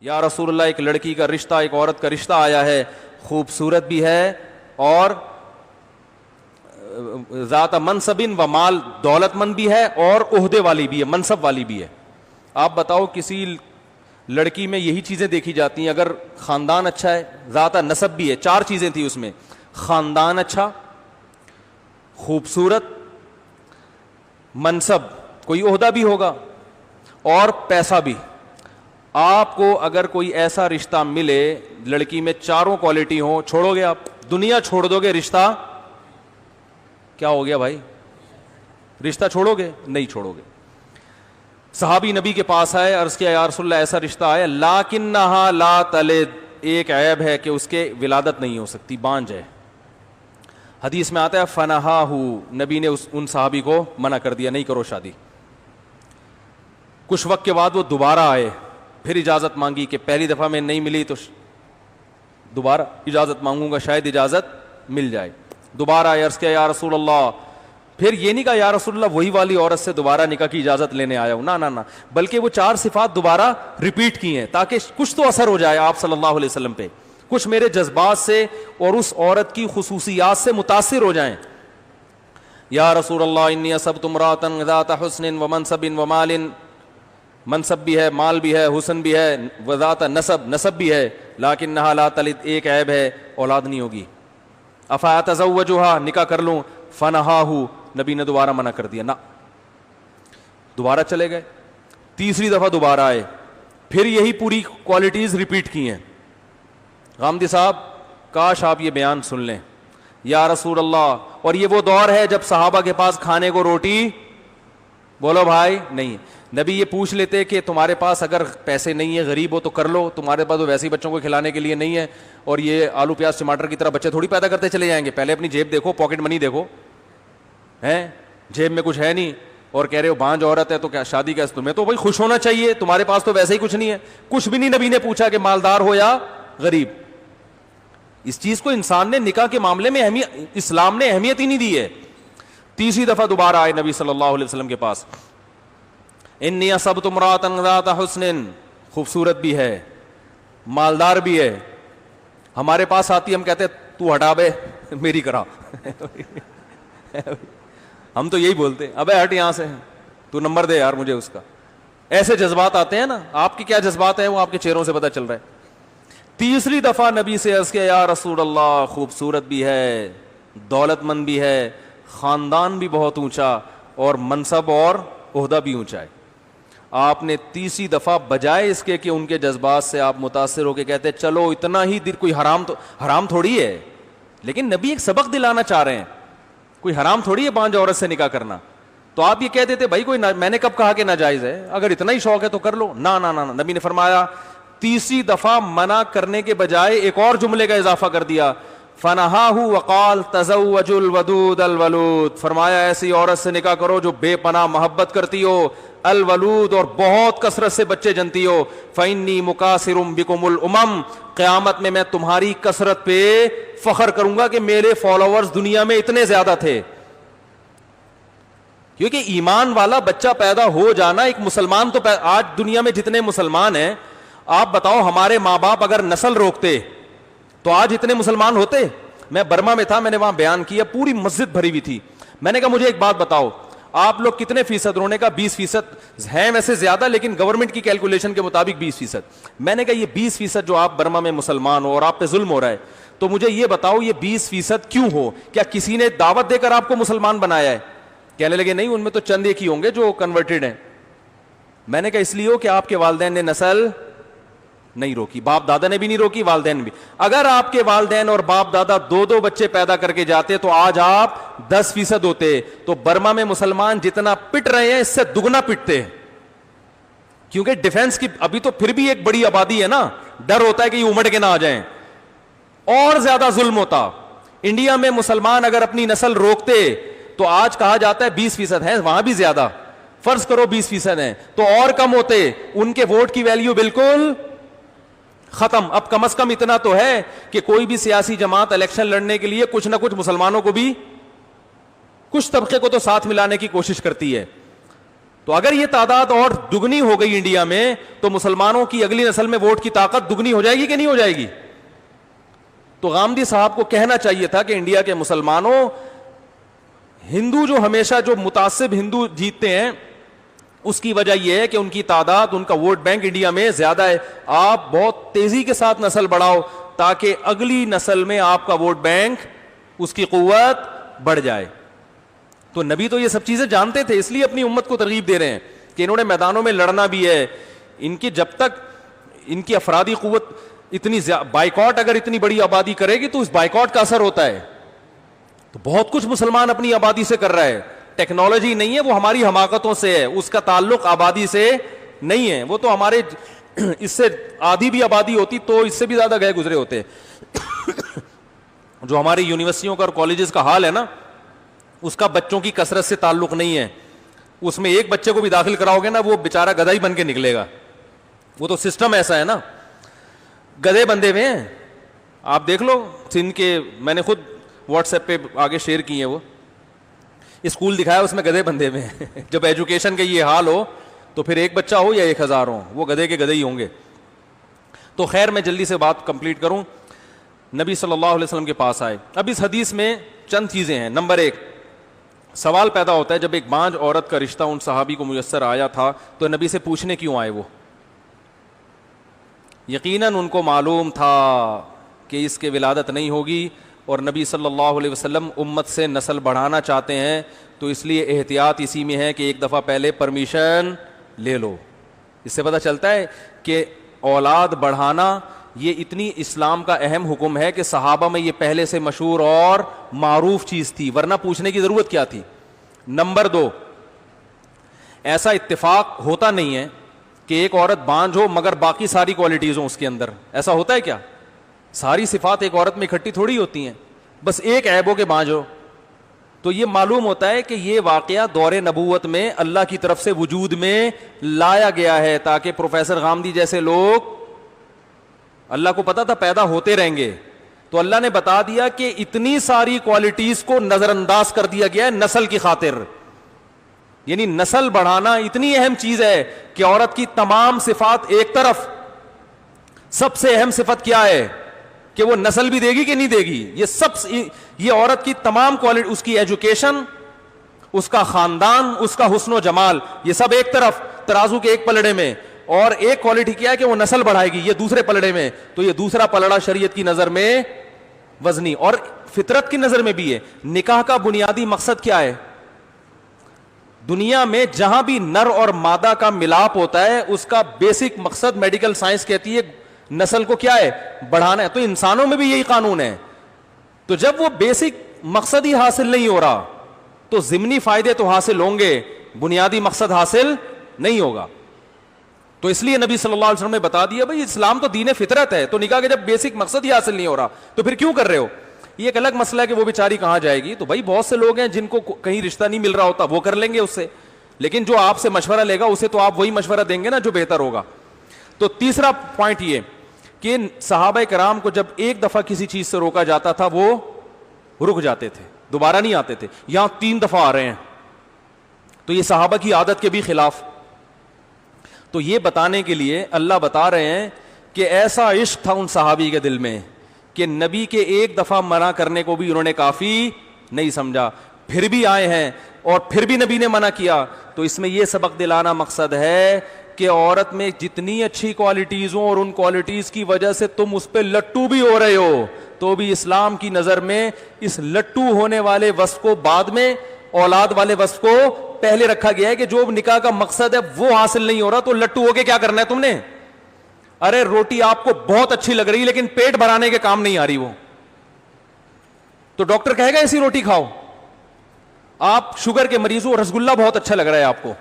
یا رسول اللہ ایک لڑکی کا رشتہ، ایک عورت کا رشتہ آیا ہے، خوبصورت بھی ہے اور ذات منصب و مال، دولت مند بھی ہے اور عہدے والی بھی ہے، منصب والی بھی ہے. آپ بتاؤ کسی لڑکی میں یہی چیزیں دیکھی جاتی ہیں. اگر خاندان اچھا ہے، ذات نسب بھی ہے، 4 چیزیں تھیں اس میں، خاندان اچھا، خوبصورت، منصب کوئی عہدہ بھی ہوگا اور پیسہ بھی. آپ کو اگر کوئی ایسا رشتہ ملے لڑکی میں 4 کوالٹی ہوں، چھوڑو گے آپ؟ دنیا چھوڑ دو گے؟ رشتہ کیا ہو گیا بھائی؟ رشتہ چھوڑو گے؟ نہیں چھوڑو گے. صحابی نبی کے پاس آئے، عرض کیا یا رسول اللہ ایسا رشتہ آیا لاکنہا لا تلد، ایک عیب ہے کہ اس کے ولادت نہیں ہو سکتی، بانجھ ہے. حدیث میں آتا ہے فنہاہ، نبی نے ان صحابی کو منع کر دیا، نہیں کرو شادی. کچھ وقت کے بعد وہ دوبارہ آئے، پھر اجازت مانگی کہ پہلی دفعہ میں نہیں ملی تو دوبارہ اجازت مانگوں گا، شاید اجازت مل جائے. دوبارہ آئے، عرض کیا یا رسول اللہ، پھر یہ نہیں کہا یا رسول اللہ وہی والی عورت سے دوبارہ نکاح کی اجازت لینے آیا ہوں، نہ، بلکہ وہ 4 صفات دوبارہ ریپیٹ کی ہیں تاکہ کچھ تو اثر ہو جائے آپ صلی اللہ علیہ وسلم پہ، کچھ میرے جذبات سے اور اس عورت کی خصوصیات سے متاثر ہو جائیں. یا رسول اللہ انی اصبت امرأۃ ذات حسن و منصب و مال، منصب بھی ہے، مال بھی ہے، حسن بھی ہے، وذات نسب بھی ہے، لیکنہا لا تلد، ایک عیب ہے، اولاد نہیں ہوگی. افاتزوجھا، نکاح کر لوں؟ فنہاہ، نبی نے دوبارہ منع کر دیا، نہ. دوبارہ چلے گئے، تیسری دفعہ دوبارہ آئے، پھر یہی پوری کوالٹیز ریپیٹ کی ہیں. غامدی صاحب کاش آپ یہ بیان سن لیں. یا رسول اللہ، اور یہ وہ دور ہے جب صحابہ کے پاس کھانے کو روٹی، بولو بھائی، نہیں. نبی یہ پوچھ لیتے کہ تمہارے پاس اگر پیسے نہیں ہیں، غریب ہو تو کر لو، تمہارے پاس تو ویسے ہی بچوں کو کھلانے کے لیے نہیں ہے، اور یہ آلو پیاز ٹماٹر کی طرح بچے تھوڑی پیدا کرتے چلے جائیں گے. پہلے اپنی جیب دیکھو، پاکٹ منی دیکھو، ہیں جیب میں کچھ ہے نہیں اور کہہ رہے ہو بانجھ عورت ہے تو کیا شادی کا؟ تمہیں تو بھائی خوش ہونا چاہیے، تمہارے پاس تو ویسے ہی کچھ نہیں ہے. کچھ بھی نہیں نبی نے پوچھا کہ مالدار ہو یا غریب. اس چیز کو انسان نے نکاح کے معاملے میں اسلام نے اہمیت ہی نہیں دی ہے. تیسری دفعہ دوبارہ آئے نبی صلی اللہ علیہ وسلم کے پاس، انی اصبت امرأۃ ذات حسن، خوبصورت بھی ہے، مالدار بھی ہے. ہمارے پاس آتی، ہم کہتے تو ہٹا بے میری کرا ہم تو یہی بولتے ابے ہٹ یہاں سے، تو نمبر دے یار مجھے اس کا. ایسے جذبات آتے ہیں نا. آپ کی کیا جذبات ہیں وہ آپ کے چہروں سے پتہ چل رہا ہے. تیسری دفعہ نبی سے عرض کیا یا رسول اللہ خوبصورت بھی ہے، دولت مند بھی ہے، خاندان بھی بہت اونچا اور منصب اور عہدہ بھی اونچا ہے. آپ نے تیسری دفعہ بجائے اس کے کہ ان کے جذبات سے آپ متاثر ہو کے کہتے چلو اتنا ہی دیر، کوئی حرام تھوڑی ہے، لیکن نبی ایک سبق دلانا چاہ رہے ہیں، کوئی حرام تھوڑی ہے بانجھ عورت سے نکاح کرنا. تو آپ یہ کہہ دیتے بھائی کوئی میں نے کب کہا کہ ناجائز ہے، اگر اتنا ہی شوق ہے تو کر لو. نہ. نبی نے فرمایا، تیسری دفعہ منع کرنے کے بجائے ایک اور جملے کا اضافہ کر دیا، فنہاہ وقال تزوج الودود الولود، فرمایا ایسی عورت سے نکاح کرو جو بے پناہ محبت کرتی ہو، الولود، اور بہت کثرت سے بچے جنتی ہو. فإنی مکاثر بکم الامم، قیامت میں تمہاری کثرت پہ فخر کروں گا کہ میرے فالوورز دنیا میں اتنے زیادہ تھے. کیونکہ ایمان والا بچہ پیدا ہو جانا، ایک مسلمان تو آج دنیا میں جتنے مسلمان ہیں، آپ بتاؤ ہمارے ماں باپ اگر نسل روکتے تو آج اتنے مسلمان ہوتے؟ میں برما میں تھا، میں نے وہاں بیان کیا، پوری مسجد بھری ہوئی تھی. میں نے کہا مجھے ایک بات بتاؤ، آپ لوگ کتنے فیصد؟ رونے کا 20% ہیں ویسے زیادہ، لیکن گورنمنٹ کی کیلکولیشن کے مطابق 20%. میں نے کہا یہ 20% جو آپ برما میں مسلمان ہو اور آپ پہ ظلم ہو رہا ہے، تو مجھے یہ بتاؤ یہ 20% کیوں ہو؟ کیا کسی نے دعوت دے کر آپ کو مسلمان بنایا ہے؟ کہنے لگے نہیں، ان میں تو چند ایک ہی ہوں گے جو کنورٹڈ ہیں. میں نے کہا اس لیے ہو کہ آپ کے والدین نے نسل نہیں روکی، باپ دادا نے بھی نہیں روکی، والدین بھی. اگر آپ کے والدین اور باپ دادا 2 بچے پیدا کر کے جاتے تو آج آپ 10% ہوتے. تو برما میں مسلمان جتنا پٹ رہے ہیں اس سے دگنا پٹتے، کیونکہ ڈیفنس کی ابھی تو پھر بھی ایک بڑی آبادی ہے نا، ڈر ہوتا ہے کہ یہ امڑ کے نہ آ جائیں، اور زیادہ ظلم ہوتا. انڈیا میں مسلمان اگر اپنی نسل روکتے تو آج کہا جاتا ہے 20% ہے، وہاں بھی زیادہ، فرض کرو 20% ہیں تو اور کم ہوتے. ان کے ووٹ کی ویلیو بالکل ختم. اب کم از کم اتنا تو ہے کہ کوئی بھی سیاسی جماعت الیکشن لڑنے کے لیے کچھ نہ کچھ مسلمانوں کو بھی، کچھ طبقے کو تو ساتھ ملانے کی کوشش کرتی ہے. تو اگر یہ تعداد اور دگنی ہو گئی انڈیا میں تو مسلمانوں کی اگلی نسل میں ووٹ کی طاقت دگنی ہو جائے گی کہ نہیں ہو جائے گی؟ تو غامدی صاحب کو کہنا چاہیے تھا کہ انڈیا کے مسلمانوں، ہندو جو ہمیشہ جو متعصب ہندو جیتتے ہیں اس کی وجہ یہ ہے کہ ان کی تعداد، ان کا ووٹ بینک انڈیا میں زیادہ ہے. آپ بہت تیزی کے ساتھ نسل بڑھاؤ تاکہ اگلی نسل میں آپ کا ووٹ بینک، اس کی قوت بڑھ جائے. تو نبی تو یہ سب چیزیں جانتے تھے، اس لیے اپنی امت کو ترغیب دے رہے ہیں کہ انہوں نے میدانوں میں لڑنا بھی ہے. ان کی جب تک ان کی افرادی قوت اتنی بائیکاٹ اگر اتنی بڑی آبادی کرے گی تو اس بائیکاٹ کا اثر ہوتا ہے. تو بہت کچھ مسلمان اپنی آبادی سے کر رہا ہے. ٹیکنالوجی نہیں ہے، وہ ہماری حماقتوں سے ہے، اس کا تعلق آبادی سے نہیں ہے. وہ تو ہمارے اس سے آدھی بھی آبادی ہوتی تو اس سے بھی زیادہ گئے گزرے ہوتے. جو ہماری یونیورسٹیوں کا اور کالجز کا حال ہے نا، اس کا بچوں کی کثرت سے تعلق نہیں ہے. اس میں ایک بچے کو بھی داخل کراؤ گے نا، وہ بیچارہ گدھا ہی بن کے نکلے گا. وہ تو سسٹم ایسا ہے نا، گدھے بندے ہوئے ہیں. آپ دیکھ لو سندھ کے، میں نے خود واٹس ایپ پہ آگے شیئر کی ہیں، وہ اسکول دکھایا اس میں گدھے بندے ہوئے ہیں. جب ایجوکیشن کا یہ حال ہو تو پھر ایک بچہ ہو یا 1000 ہو، وہ گدھے کے گدھے ہی ہوں گے. تو خیر میں جلدی سے بات کمپلیٹ کروں. نبی صلی اللہ علیہ وسلم کے پاس آئے. اب اس حدیث میں چند چیزیں ہیں. نمبر 1، سوال پیدا ہوتا ہے جب ایک بانجھ عورت کا رشتہ ان صحابی کو میسر آیا تھا تو نبی سے پوچھنے کیوں آئے؟ وہ یقیناً ان کو معلوم تھا کہ اس کے ولادت نہیں ہوگی اور نبی صلی اللہ علیہ وسلم امت سے نسل بڑھانا چاہتے ہیں، تو اس لیے احتیاط اسی میں ہے کہ ایک دفعہ پہلے پرمیشن لے لو. اس سے پتہ چلتا ہے کہ اولاد بڑھانا یہ اتنی اسلام کا اہم حکم ہے کہ صحابہ میں یہ پہلے سے مشہور اور معروف چیز تھی، ورنہ پوچھنے کی ضرورت کیا تھی. نمبر 2، ایسا اتفاق ہوتا نہیں ہے کہ ایک عورت بانجھ ہو مگر باقی ساری کوالٹیز ہوں اس کے اندر. ایسا ہوتا ہے کیا؟ ساری صفات ایک عورت میں اکٹھی تھوڑی ہوتی ہیں، بس ایک عیب ہو کہ بانجھ ہو. تو یہ معلوم ہوتا ہے کہ یہ واقعہ دور نبوت میں اللہ کی طرف سے وجود میں لایا گیا ہے تاکہ پروفیسر غامدی جیسے لوگ، اللہ کو پتا تھا پیدا ہوتے رہیں گے، تو اللہ نے بتا دیا کہ اتنی ساری کوالٹیز کو نظر انداز کر دیا گیا ہے نسل کی خاطر. یعنی نسل بڑھانا اتنی اہم چیز ہے کہ عورت کی تمام صفات ایک طرف، سب سے اہم صفت کیا ہے کہ وہ نسل بھی دے گی کہ نہیں دے گی. یہ عورت کی تمام کوالٹی، اس کی ایجوکیشن، اس کا خاندان، اس کا حسن و جمال، یہ سب ایک طرف ترازو کے ایک پلڑے میں، اور ایک کوالٹی کیا ہے کہ وہ نسل بڑھائے گی، یہ دوسرے پلڑے میں. تو یہ دوسرا پلڑا شریعت کی نظر میں وزنی اور فطرت کی نظر میں بھی ہے. نکاح کا بنیادی مقصد کیا ہے؟ دنیا میں جہاں بھی نر اور مادہ کا ملاپ ہوتا ہے اس کا بیسک مقصد میڈیکل سائنس کہتی ہے نسل کو کیا ہے؟ بڑھانا ہے. تو انسانوں میں بھی یہی قانون ہے. تو جب وہ بیسک مقصد ہی حاصل نہیں ہو رہا تو ضمنی فائدے تو حاصل ہوں گے، بنیادی مقصد حاصل نہیں ہوگا. تو اس لیے نبی صلی اللہ علیہ وسلم نے بتا دیا بھائی اسلام تو دین فطرت ہے. تو نکاح کے جب بیسک مقصد ہی حاصل نہیں ہو رہا تو پھر کیوں کر رہے ہو؟ یہ ایک الگ مسئلہ ہے کہ وہ بیچاری کہاں جائے گی. تو بھائی بہت سے لوگ ہیں جن کو کہیں رشتہ نہیں مل رہا ہوتا، وہ کر لیں گے اس سے، لیکن جو آپ سے مشورہ لے گا اسے تو آپ وہی مشورہ دیں گے نا جو بہتر ہوگا. تو تیسرا پوائنٹ یہ کہ صحابہ کرام کو جب ایک دفعہ کسی چیز سے روکا جاتا تھا وہ رک جاتے تھے، دوبارہ نہیں آتے تھے. یہاں 3 دفعہ آ رہے ہیں تو یہ صحابہ کی عادت کے بھی خلاف. تو یہ بتانے کے لیے اللہ بتا رہے ہیں کہ ایسا عشق تھا ان صحابی کے دل میں کہ نبی کے ایک دفعہ منع کرنے کو بھی انہوں نے کافی نہیں سمجھا، پھر بھی آئے ہیں اور پھر بھی نبی نے منع کیا. تو اس میں یہ سبق دلانا مقصد ہے کہ عورت میں جتنی اچھی کوالٹیز ہوں اور ان کوالٹیز کی وجہ سے تم اس پہ لٹو بھی ہو رہے ہو تو بھی اسلام کی نظر میں اس لٹو ہونے والے وصف کو بعد میں، اولاد والے وصف کو پہلے رکھا گیا ہے کہ جو نکاح کا مقصد ہے وہ حاصل نہیں ہو رہا تو لٹو ہو کے کیا کرنا ہے تم نے؟ ارے روٹی آپ کو بہت اچھی لگ رہی لیکن پیٹ بھرانے کے کام نہیں آ رہی وہ، تو ڈاکٹر کہے گا ایسی روٹی کھاؤ. آپ شوگر کے مریض ہو، رسگلہ بہت اچھا لگ رہا ہے آپ کو،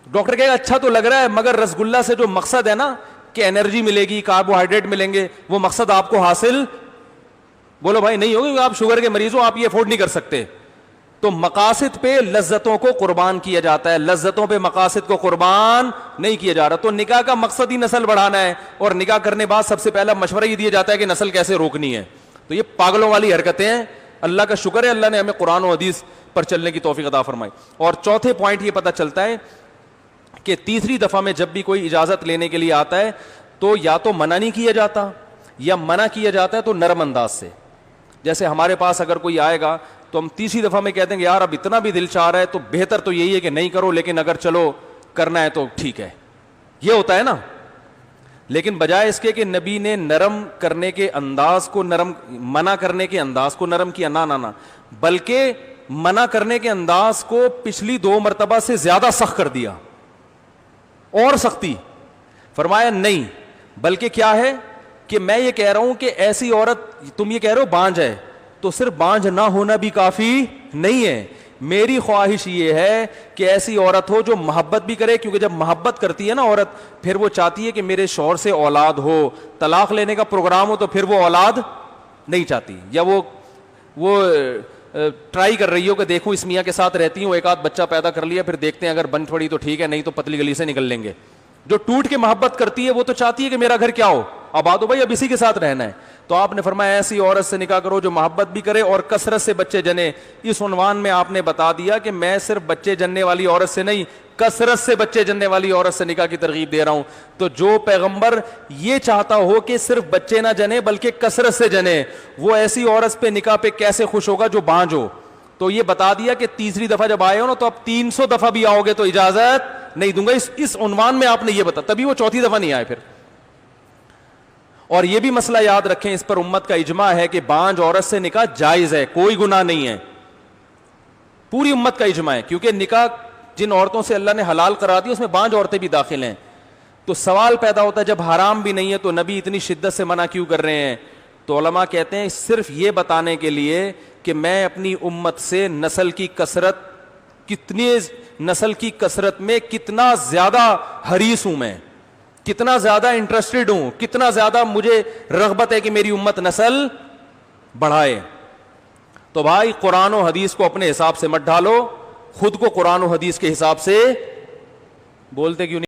ڈاکٹر کہے گا اچھا تو لگ رہا ہے مگر رسگلہ سے جو مقصد ہے نا کہ انرجی ملے گی، کاربوہائیڈریٹ ملیں گے، وہ مقصد آپ کو حاصل، بولو بھائی نہیں ہوگی، آپ شوگر کے مریض ہو، آپ یہ افورڈ نہیں کر سکتے. تو مقاصد پہ لذتوں کو قربان کیا جاتا ہے، لذتوں پہ مقاصد کو قربان نہیں کیا جا رہا. تو نکاح کا مقصد ہی نسل بڑھانا ہے اور نکاح کرنے بعد سب سے پہلا مشورہ یہ دیا جاتا ہے کہ نسل کیسے روکنی ہے. تو یہ پاگلوں والی حرکتیں ہیں. اللہ کا شکر ہے اللہ نے ہمیں قرآن و حدیث پر چلنے کی توفیق عطا فرمائی. اور چوتھے پوائنٹ یہ پتہ چلتا ہے کہ تیسری دفعہ میں جب بھی کوئی اجازت لینے کے لیے آتا ہے تو یا تو منع نہیں کیا جاتا یا منع کیا جاتا ہے تو نرم انداز سے. جیسے ہمارے پاس اگر کوئی آئے گا تو ہم تیسری دفعہ میں کہتے ہیں کہ یار اب اتنا بھی دل چاہ رہا ہے تو بہتر تو یہی ہے کہ نہیں کرو, لیکن اگر چلو کرنا ہے تو ٹھیک ہے. یہ ہوتا ہے نا. لیکن بجائے اس کے کہ نبی نے نرم کرنے کے انداز کو نرم, منع کرنے کے انداز کو نرم کیا, نہ بلکہ منع کرنے کے انداز کو پچھلی 2 مرتبہ سے زیادہ سخت کر دیا, اور سختی. فرمایا نہیں, بلکہ کیا ہے کہ میں یہ کہہ رہا ہوں کہ ایسی عورت, تم یہ کہہ رہے ہو بانجھ ہے, تو صرف بانجھ نہ ہونا بھی کافی نہیں ہے. میری خواہش یہ ہے کہ ایسی عورت ہو جو محبت بھی کرے, کیونکہ جب محبت کرتی ہے نا عورت, پھر وہ چاہتی ہے کہ میرے شوہر سے اولاد ہو. طلاق لینے کا پروگرام ہو تو پھر وہ اولاد نہیں چاہتی, یا وہ ٹرائی کر رہی ہو کہ دیکھوں اس میاں کے ساتھ رہتی ہوں, ایک آدھ بچہ پیدا کر لیا, پھر دیکھتے ہیں اگر بن پڑی تو ٹھیک ہے, نہیں تو پتلی گلی سے نکل لیں گے. جو ٹوٹ کے محبت کرتی ہے وہ تو چاہتی ہے کہ میرا گھر کیا ہو, آباد ہو بھائی, اب اسی کے ساتھ رہنا ہے. تو آپ نے فرمایا ایسی عورت سے نکاح کرو جو محبت بھی کرے اور کثرت سے بچے جنے. اس عنوان میں آپ نے بتا دیا کہ میں صرف بچے جننے والی عورت سے نہیں, کثرت سے بچے جننے والی عورت سے نکاح کی ترغیب دے رہا ہوں. تو جو پیغمبر یہ چاہتا ہو کہ صرف بچے نہ جنے بلکہ کثرت سے جنے, وہ ایسی عورت پہ نکاح پہ کیسے خوش ہوگا جو بانجھ ہو. تو یہ بتا دیا کہ تیسری دفعہ جب آئے ہو نا تو اب 300 دفعہ بھی آؤ گے تو اجازت نہیں دوں گا. اس عنوان میں آپ نے یہ بتا, تبھی وہ چوتھی دفعہ نہیں آئے پھر. اور یہ بھی مسئلہ یاد رکھیں, اس پر امت کا اجماع ہے کہ بانجھ عورت سے نکاح جائز ہے, کوئی گناہ نہیں ہے. پوری امت کا اجماع ہے, کیونکہ نکاح جن عورتوں سے اللہ نے حلال کرا دی اس میں بانجھ عورتیں بھی داخل ہیں. تو سوال پیدا ہوتا ہے جب حرام بھی نہیں ہے تو نبی اتنی شدت سے منع کیوں کر رہے ہیں؟ تو علماء کہتے ہیں صرف یہ بتانے کے لیے کہ میں اپنی امت سے نسل کی کثرت میں کتنا زیادہ حریص ہوں, میں کتنا زیادہ انٹرسٹڈ ہوں, کتنا زیادہ مجھے رغبت ہے کہ میری امت نسل بڑھائے. تو بھائی قرآن و حدیث کو اپنے حساب سے مت ڈھالو, خود کو قرآن و حدیث کے حساب سے بولتے کیوں نہیں؟